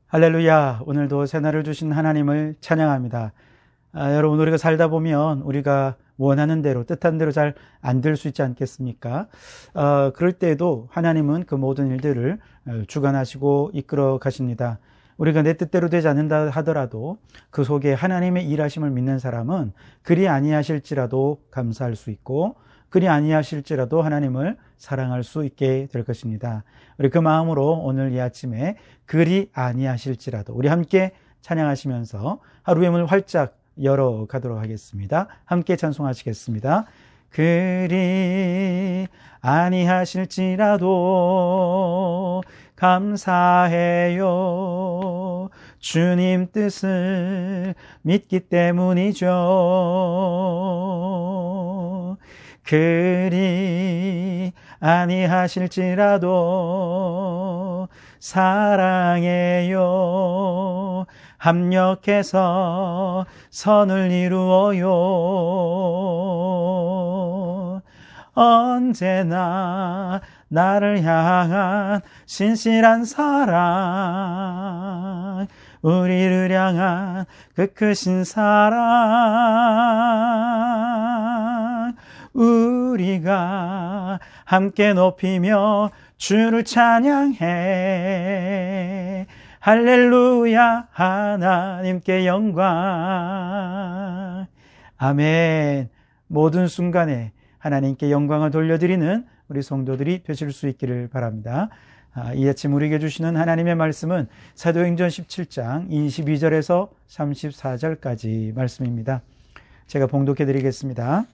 할렐루야. 오늘도 새날을 주신 하나님을 찬양합니다. 여러분, 우리가 살다 보면 우리가 원하는 대로, 뜻한 대로 잘 안 될 수 있지 않겠습니까? 그럴 때에도 하나님은 그 모든 일들을 주관하시고 이끌어 가십니다. 우리가 내 뜻대로 되지 않는다 하더라도 그 속에 하나님의 일하심을 믿는 사람은 그리 아니하실지라도 감사할 수 있고, 그리 아니하실지라도 하나님을 사랑할 수 있게 될 것입니다. 우리 그 마음으로 오늘 이 아침에 그리 아니하실지라도 우리 함께 찬양하시면서 하루의 문을 활짝 열어가도록 하겠습니다. 함께 찬송하시겠습니다. 그리 아니하실지라도 감사해요. 주님 뜻을 믿기 때문이죠. 그리 아니하실지라도 사랑해요. 합력해서 선을 이루어요. 언제나 나를 향한 신실한 사랑, 우리를 향한 그 크신 사랑, 우리가 함께 높이며 주를 찬양해. 할렐루야. 하나님께 영광. 아멘. 모든 순간에 하나님께 영광을 돌려드리는 우리 성도들이 되실 수 있기를 바랍니다. 이 아침 우리에게 주시는 하나님의 말씀은 사도행전 17장 22절에서 34절까지 말씀입니다. 제가 봉독해 드리겠습니다.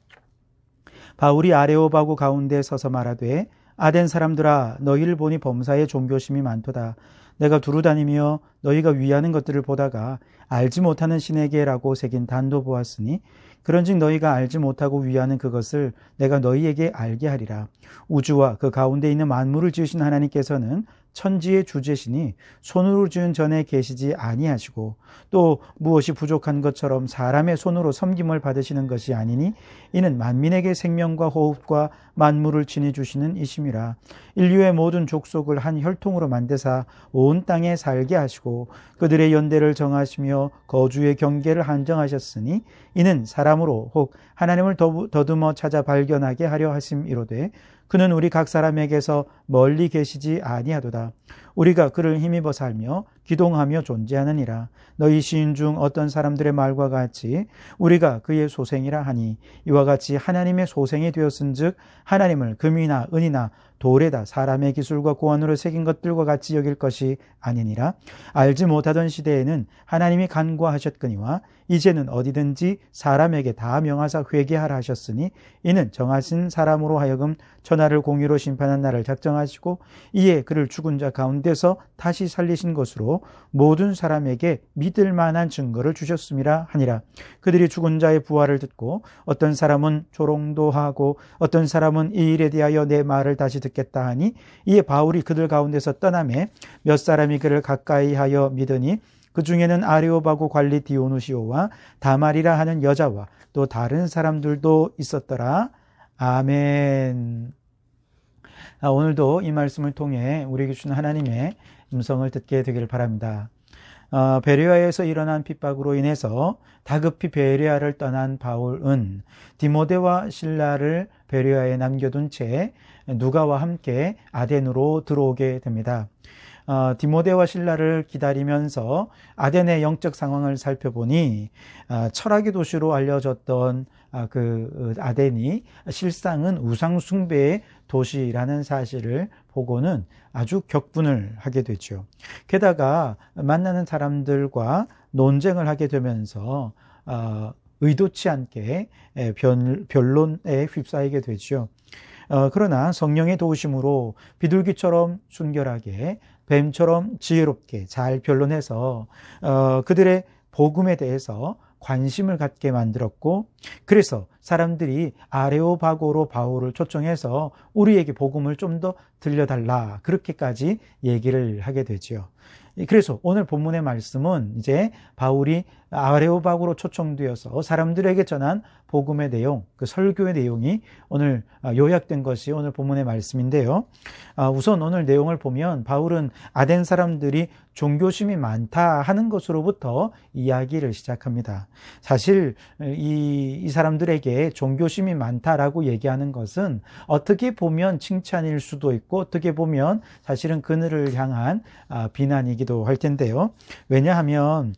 바울이 아레오바고 가운데 서서 말하되, 아덴 사람들아, 너희를 보니 범사에 종교심이 많도다. 내가 두루다니며 너희가 위하는 것들을 보다가 알지 못하는 신에게라고 새긴 단도 보았으니, 그런즉 너희가 알지 못하고 위하는 그것을 내가 너희에게 알게 하리라. 우주와 그 가운데 있는 만물을 지으신 하나님께서는 천지의 주제시니 손으로 지은 전에 계시지 아니하시고, 또 무엇이 부족한 것처럼 사람의 손으로 섬김을 받으시는 것이 아니니, 이는 만민에게 생명과 호흡과 만물을 지니 주시는 이심이라. 인류의 모든 족속을 한 혈통으로 만드사 온 땅에 살게 하시고 그들의 연대를 정하시며 거주의 경계를 한정하셨으니, 이는 사람으로 혹 하나님을 더듬어 찾아 발견하게 하려 하심이로되, 그는 우리 각 사람에게서 멀리 계시지 아니하도다. 우리가 그를 힘입어 살며 기동하며 존재하느니라. 너희 시인 중 어떤 사람들의 말과 같이 우리가 그의 소생이라 하니, 이와 같이 하나님의 소생이 되었은즉 하나님을 금이나 은이나 돌에다 사람의 기술과 고안으로 새긴 것들과 같이 여길 것이 아니니라. 알지 못하던 시대에는 하나님이 간과하셨거니와 이제는 어디든지 사람에게 다 명하사 회개하라 하셨으니, 이는 정하신 사람으로 하여금 천하를 공의로 심판한 날을 작정하시고 이에 그를 죽은 자 가운데서 다시 살리신 것으로 모든 사람에게 믿을 만한 증거를 주셨음이라 하니라. 그들이 죽은 자의 부활을 듣고 어떤 사람은 조롱도 하고 어떤 사람은 이 일에 대하여 내 말을 다시 듣겠다 하니, 이에 바울이 그들 가운데서 떠나매 몇 사람이 그를 가까이 하여 믿으니, 그 중에는 아레오바고 관리 디오누시오와 다말이라 하는 여자와 또 다른 사람들도 있었더라. 아멘. 오늘도 이 말씀을 통해 우리에게 주신 하나님의 음성을 듣게 되기를 바랍니다. 베레아에서 일어난 핍박으로 인해서 다급히 베레아를 떠난 바울은 디모데와 실라를 베레아에 남겨둔 채 누가와 함께 아덴으로 들어오게 됩니다. 디모데와 실라를 기다리면서 아덴의 영적 상황을 살펴보니 철학의 도시로 알려졌던 그 아덴이 실상은 우상 숭배의 도시라는 사실을 보고는 아주 격분을 하게 되죠. 게다가 만나는 사람들과 논쟁을 하게 되면서 의도치 않게 변론에 휩싸이게 되죠. 그러나 성령의 도우심으로 비둘기처럼 순결하게, 뱀처럼 지혜롭게 잘 변론해서 그들의 복음에 대해서 관심을 갖게 만들었고, 그래서 사람들이 아레오바고로 바울을 초청해서 우리에게 복음을 좀 더 들려달라, 그렇게까지 얘기를 하게 되죠. 그래서 오늘 본문의 말씀은 이제 바울이 아레오바고로 초청되어서 사람들에게 전한 복음의 내용, 그 설교의 내용이 오늘 요약된 것이 오늘 본문의 말씀인데요. 우선 오늘 내용을 보면 바울은 아덴 사람들이 종교심이 많다 하는 것으로부터 이야기를 시작합니다. 사실 이 사람들에게 종교심이 많다라고 얘기하는 것은 어떻게 보면 칭찬일 수도 있고 어떻게 보면 사실은 그들을 향한 비난이기도 할 텐데요. 왜냐하면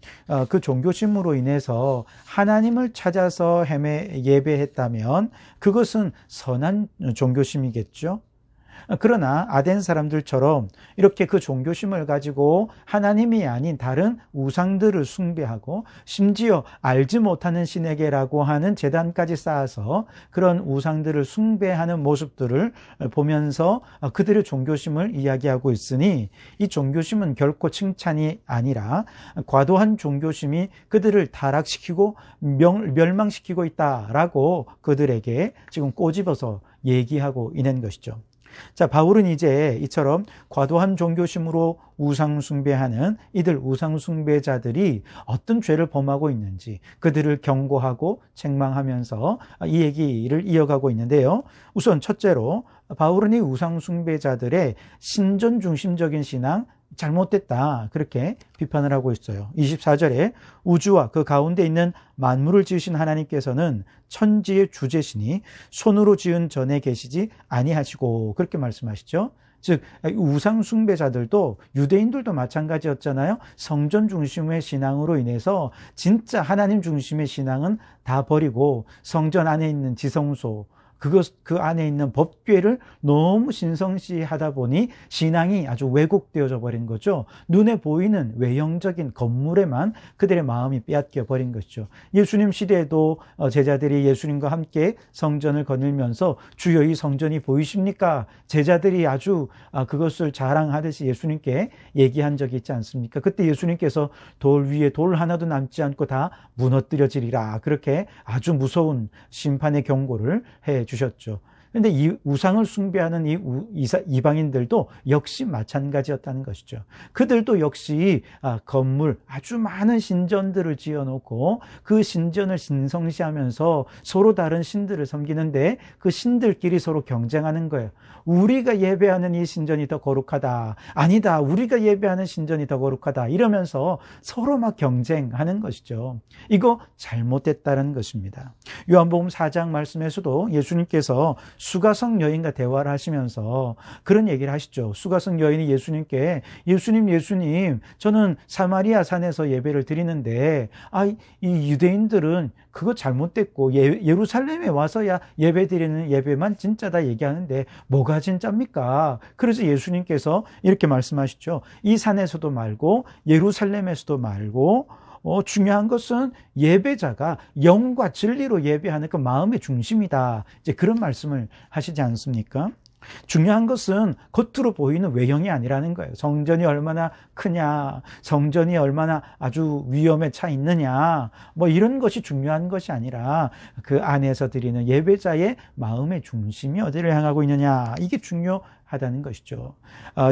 그 종교심으로 인해서 하나님을 찾아서 예배했다면 그것은 선한 종교심이겠죠. 그러나 아덴 사람들처럼 이렇게 그 종교심을 가지고 하나님이 아닌 다른 우상들을 숭배하고 심지어 알지 못하는 신에게라고 하는 제단까지 쌓아서 그런 우상들을 숭배하는 모습들을 보면서 그들의 종교심을 이야기하고 있으니 이 종교심은 결코 칭찬이 아니라 과도한 종교심이 그들을 타락시키고 멸망시키고 있다라고 그들에게 지금 꼬집어서 얘기하고 있는 것이죠. 자, 바울은 이제 이처럼 과도한 종교심으로 우상숭배하는 이들 우상숭배자들이 어떤 죄를 범하고 있는지 그들을 경고하고 책망하면서 이 얘기를 이어가고 있는데요. 우선 첫째로 바울은 이 우상숭배자들의 신전 중심적인 신앙 잘못됐다 그렇게 비판을 하고 있어요. 24절에 우주와 그 가운데 있는 만물을 지으신 하나님께서는 천지의 주제시니 손으로 지은 전에 계시지 아니하시고 그렇게 말씀하시죠. 즉 우상 숭배자들도 유대인들도 마찬가지였잖아요. 성전 중심의 신앙으로 인해서 진짜 하나님 중심의 신앙은 다 버리고 성전 안에 있는 지성소 그 안에 있는 법궤를 너무 신성시하다 보니 신앙이 아주 왜곡되어져 버린 거죠. 눈에 보이는 외형적인 건물에만 그들의 마음이 빼앗겨 버린 것이죠. 예수님 시대에도 제자들이 예수님과 함께 성전을 거닐면서 주여 이 성전이 보이십니까? 제자들이 아주 그것을 자랑하듯이 예수님께 얘기한 적이 있지 않습니까? 그때 예수님께서 돌 위에 돌 하나도 남지 않고 다 무너뜨려지리라 그렇게 아주 무서운 심판의 경고를 해 주셨죠. 그런데 이 우상을 숭배하는 이방인들도 역시 마찬가지였다는 것이죠. 그들도 역시 건물 아주 많은 신전들을 지어놓고 그 신전을 신성시하면서 서로 다른 신들을 섬기는데 그 신들끼리 서로 경쟁하는 거예요. 우리가 예배하는 이 신전이 더 거룩하다. 아니다. 우리가 예배하는 신전이 더 거룩하다. 이러면서 서로 막 경쟁하는 것이죠. 이거 잘못됐다는 것입니다. 요한복음 4장 말씀에서도 예수님께서 수가성 여인과 대화를 하시면서 그런 얘기를 하시죠. 수가성 여인이 예수님께 예수님 저는 사마리아 산에서 예배를 드리는데 이 유대인들은 그거 잘못됐고 예루살렘에 와서야 예배 드리는 예배만 진짜다 얘기하는데 뭐가 진짜입니까? 그래서 예수님께서 이렇게 말씀하시죠. 이 산에서도 말고 예루살렘에서도 말고 중요한 것은 예배자가 영과 진리로 예배하는 그 마음의 중심이다. 이제 그런 말씀을 하시지 않습니까? 중요한 것은 겉으로 보이는 외형이 아니라는 거예요. 성전이 얼마나 크냐, 성전이 얼마나 아주 위엄에 차 있느냐, 뭐 이런 것이 중요한 것이 아니라 그 안에서 드리는 예배자의 마음의 중심이 어디를 향하고 있느냐, 이게 중요하다는 것이죠.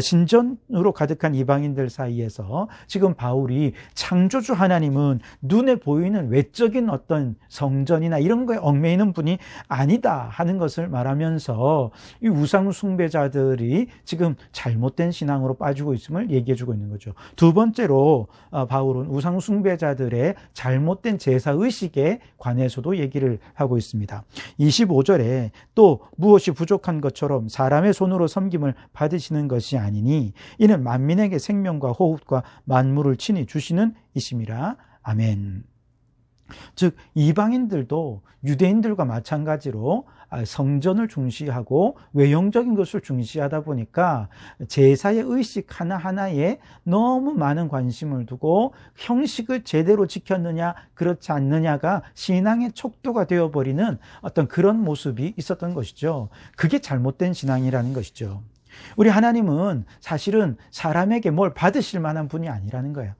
신전으로 가득한 이방인들 사이에서 지금 바울이 창조주 하나님은 눈에 보이는 외적인 어떤 성전이나 이런 거에 얽매이는 분이 아니다 하는 것을 말하면서 이 우상 숭배자들이 지금 잘못된 신앙으로 빠지고 있음을 얘기해주고 있는 거죠. 두 번째로 바울은 우상 숭배자들의 잘못된 제사의식에 관해서도 얘기를 하고 있습니다. 25절에 또 무엇이 부족한 것처럼 사람의 손으로 섬김을 받으시는 것이 아니니 이는 만민에게 생명과 호흡과 만물을 친히 주시는 이심이라. 아멘. 즉 이방인들도 유대인들과 마찬가지로 성전을 중시하고 외형적인 것을 중시하다 보니까 제사의 의식 하나하나에 너무 많은 관심을 두고 형식을 제대로 지켰느냐 그렇지 않느냐가 신앙의 척도가 되어버리는 어떤 그런 모습이 있었던 것이죠. 그게 잘못된 신앙이라는 것이죠. 우리 하나님은 사실은 사람에게 뭘 받으실 만한 분이 아니라는 거예요.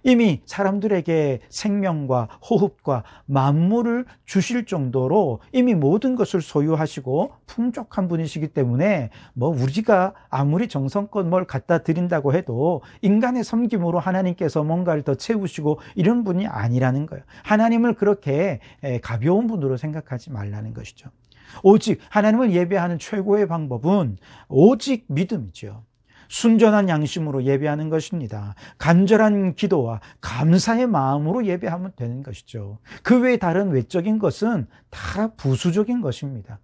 이미 사람들에게 생명과 호흡과 만물을 주실 정도로 이미 모든 것을 소유하시고 풍족한 분이시기 때문에 뭐 우리가 아무리 정성껏 뭘 갖다 드린다고 해도 인간의 섬김으로 하나님께서 뭔가를 더 채우시고 이런 분이 아니라는 거예요. 하나님을 그렇게 가벼운 분으로 생각하지 말라는 것이죠. 오직 하나님을 예배하는 최고의 방법은 오직 믿음이죠. 순전한 양심으로 예배하는 것입니다. 간절한 기도와 감사의 마음으로 예배하면 되는 것이죠. 그 외에 다른 외적인 것은 다 부수적인 것입니다.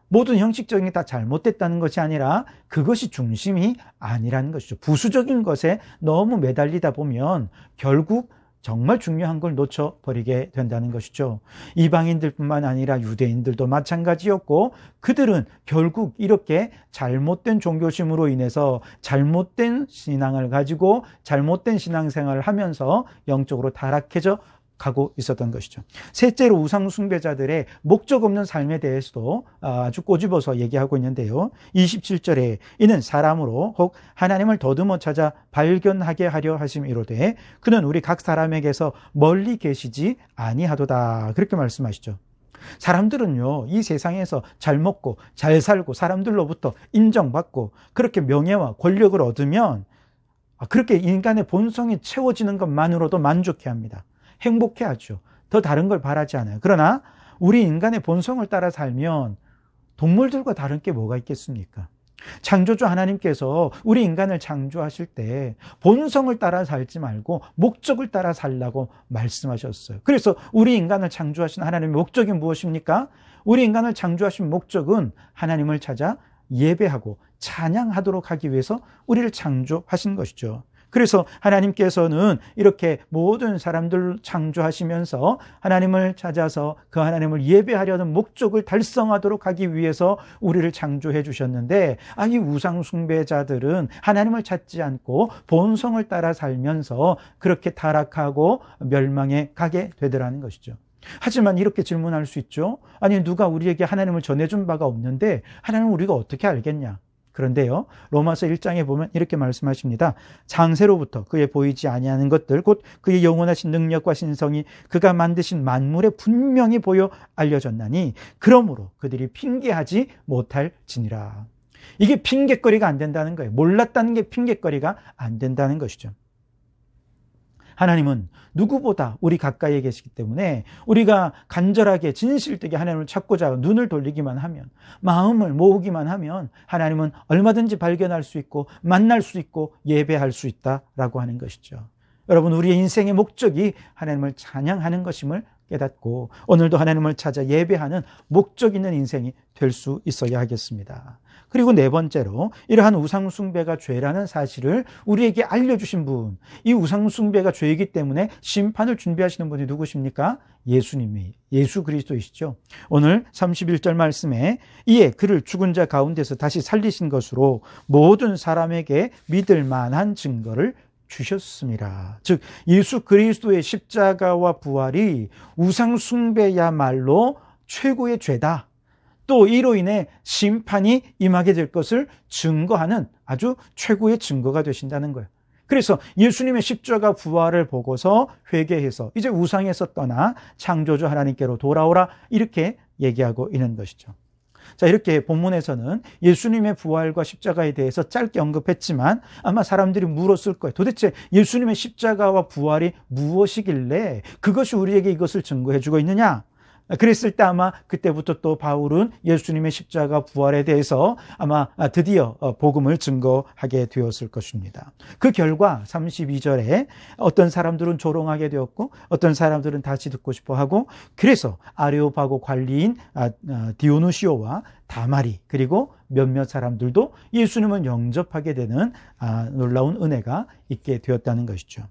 모든 형식적인 게 다 잘못됐다는 것이 아니라 그것이 중심이 아니라는 것이죠. 부수적인 것에 너무 매달리다 보면 결국 정말 중요한 걸 놓쳐버리게 된다는 것이죠. 이방인들뿐만 아니라 유대인들도 마찬가지였고 그들은 결국 이렇게 잘못된 종교심으로 인해서 잘못된 신앙을 가지고 잘못된 신앙생활을 하면서 영적으로 타락해져 가고 있었던 것이죠. 셋째로 우상 숭배자들의 목적 없는 삶에 대해서도 아주 꼬집어서 얘기하고 있는데요. 27절에 이는 사람으로 혹 하나님을 더듬어 찾아 발견하게 하려 하심이로되 그는 우리 각 사람에게서 멀리 계시지 아니하도다. 그렇게 말씀하시죠. 사람들은요, 이 세상에서 잘 먹고 잘 살고 사람들로부터 인정받고 그렇게 명예와 권력을 얻으면 그렇게 인간의 본성이 채워지는 것만으로도 만족해합니다. 행복해하죠. 더 다른 걸 바라지 않아요. 그러나 우리 인간의 본성을 따라 살면 동물들과 다른 게 뭐가 있겠습니까? 창조주 하나님께서 우리 인간을 창조하실 때 본성을 따라 살지 말고 목적을 따라 살라고 말씀하셨어요. 그래서 우리 인간을 창조하신 하나님의 목적이 무엇입니까? 우리 인간을 창조하신 목적은 하나님을 찾아 예배하고 찬양하도록 하기 위해서 우리를 창조하신 것이죠. 그래서 하나님께서는 이렇게 모든 사람들을 창조하시면서 하나님을 찾아서 그 하나님을 예배하려는 목적을 달성하도록 하기 위해서 우리를 창조해 주셨는데 이 우상 숭배자들은 하나님을 찾지 않고 본성을 따라 살면서 그렇게 타락하고 멸망에 가게 되더라는 것이죠. 하지만 이렇게 질문할 수 있죠. 아니 누가 우리에게 하나님을 전해준 바가 없는데 하나님을 우리가 어떻게 알겠냐? 그런데요, 로마서 1장에 보면 이렇게 말씀하십니다. 창세로부터 그의 보이지 아니하는 것들 곧 그의 영원하신 능력과 신성이 그가 만드신 만물에 분명히 보여 알려졌나니 그러므로 그들이 핑계하지 못할지니라. 이게 핑계거리가 안 된다는 거예요. 몰랐다는 게 핑계거리가 안 된다는 것이죠. 하나님은 누구보다 우리 가까이에 계시기 때문에 우리가 간절하게 진실되게 하나님을 찾고자 눈을 돌리기만 하면, 마음을 모으기만 하면 하나님은 얼마든지 발견할 수 있고 만날 수 있고 예배할 수 있다라고 하는 것이죠. 여러분, 우리의 인생의 목적이 하나님을 찬양하는 것임을 깨닫고 오늘도 하나님을 찾아 예배하는 목적 있는 인생이 될 수 있어야 하겠습니다. 그리고 네 번째로 이러한 우상숭배가 죄라는 사실을 우리에게 알려주신 분, 이 우상숭배가 죄이기 때문에 심판을 준비하시는 분이 누구십니까? 예수님이, 예수 그리스도이시죠. 오늘 31절 말씀에 이에 그를 죽은 자 가운데서 다시 살리신 것으로 모든 사람에게 믿을 만한 증거를 주셨습니다. 즉 예수 그리스도의 십자가와 부활이 우상숭배야말로 최고의 죄다. 또 이로 인해 심판이 임하게 될 것을 증거하는 아주 최고의 증거가 되신다는 거예요. 그래서 예수님의 십자가 부활을 보고서 회개해서 이제 우상에서 떠나 창조주 하나님께로 돌아오라 이렇게 얘기하고 있는 것이죠. 자, 이렇게 본문에서는 예수님의 부활과 십자가에 대해서 짧게 언급했지만 아마 사람들이 물었을 거예요. 도대체 예수님의 십자가와 부활이 무엇이길래 그것이 우리에게 이것을 증거해주고 있느냐? 그랬을 때 아마 그때부터 또 바울은 예수님의 십자가 부활에 대해서 아마 드디어 복음을 증거하게 되었을 것입니다. 그 결과 32절에 어떤 사람들은 조롱하게 되었고 어떤 사람들은 다시 듣고 싶어하고 그래서 아레오파고 관리인 디오누시오와 다마리 그리고 몇몇 사람들도 예수님을 영접하게 되는 놀라운 은혜가 있게 되었다는 것이죠.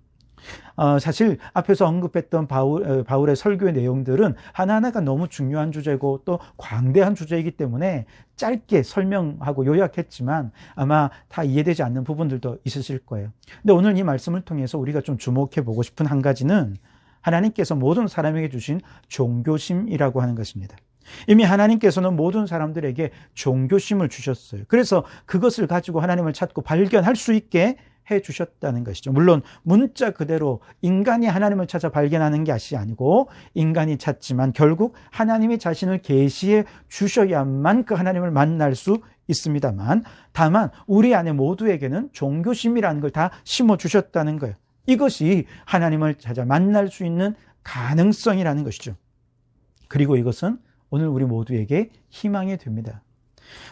사실 앞에서 언급했던 바울의 설교의 내용들은 하나하나가 너무 중요한 주제고 또 광대한 주제이기 때문에 짧게 설명하고 요약했지만 아마 다 이해되지 않는 부분들도 있으실 거예요. 근데 오늘 이 말씀을 통해서 우리가 좀 주목해 보고 싶은 한 가지는 하나님께서 모든 사람에게 주신 종교심이라고 하는 것입니다. 이미 하나님께서는 모든 사람들에게 종교심을 주셨어요. 그래서 그것을 가지고 하나님을 찾고 발견할 수 있게 해 주셨다는 것이죠. 물론 문자 그대로 인간이 하나님을 찾아 발견하는 것이 아니고 인간이 찾지만 결국 하나님이 자신을 계시해 주셔야만 그 하나님을 만날 수 있습니다만 다만 우리 안에 모두에게는 종교심이라는 걸 다 심어 주셨다는 거예요. 이것이 하나님을 찾아 만날 수 있는 가능성이라는 것이죠. 그리고 이것은 오늘 우리 모두에게 희망이 됩니다.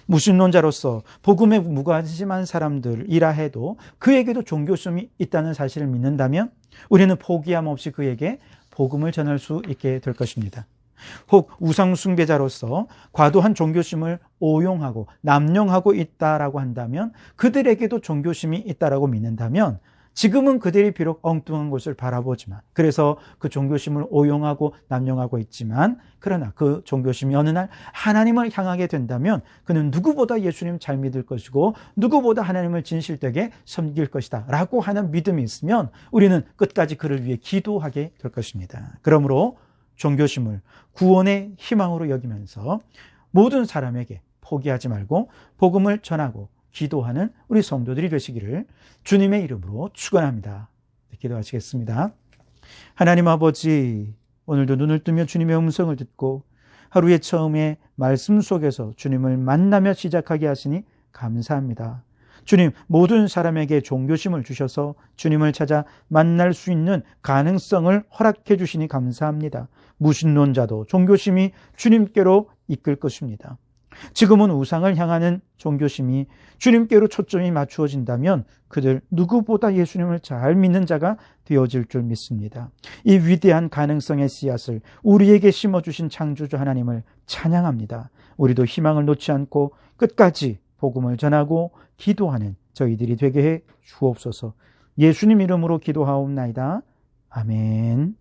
무신론자로서 복음에 무관심한 사람들이라 해도 그에게도 종교심이 있다는 사실을 믿는다면 우리는 포기함 없이 그에게 복음을 전할 수 있게 될 것입니다. 혹 우상숭배자로서 과도한 종교심을 오용하고 남용하고 있다라고 한다면, 그들에게도 종교심이 있다라고 믿는다면 지금은 그들이 비록 엉뚱한 것을 바라보지만, 그래서 그 종교심을 오용하고 남용하고 있지만, 그러나 그 종교심이 어느 날 하나님을 향하게 된다면 그는 누구보다 예수님 잘 믿을 것이고 누구보다 하나님을 진실되게 섬길 것이다 라고 하는 믿음이 있으면 우리는 끝까지 그를 위해 기도하게 될 것입니다. 그러므로 종교심을 구원의 희망으로 여기면서 모든 사람에게 포기하지 말고 복음을 전하고 기도하는 우리 성도들이 되시기를 주님의 이름으로 축원합니다. 기도하시겠습니다. 하나님 아버지, 오늘도 눈을 뜨며 주님의 음성을 듣고 하루의 처음에 말씀 속에서 주님을 만나며 시작하게 하시니 감사합니다. 주님, 모든 사람에게 종교심을 주셔서 주님을 찾아 만날 수 있는 가능성을 허락해 주시니 감사합니다. 무신론자도 종교심이 주님께로 이끌 것입니다. 지금은 우상을 향하는 종교심이 주님께로 초점이 맞추어진다면 그들 누구보다 예수님을 잘 믿는 자가 되어질 줄 믿습니다. 이 위대한 가능성의 씨앗을 우리에게 심어주신 창조주 하나님을 찬양합니다. 우리도 희망을 놓지 않고 끝까지 복음을 전하고 기도하는 저희들이 되게 해 주옵소서. 예수님 이름으로 기도하옵나이다. 아멘.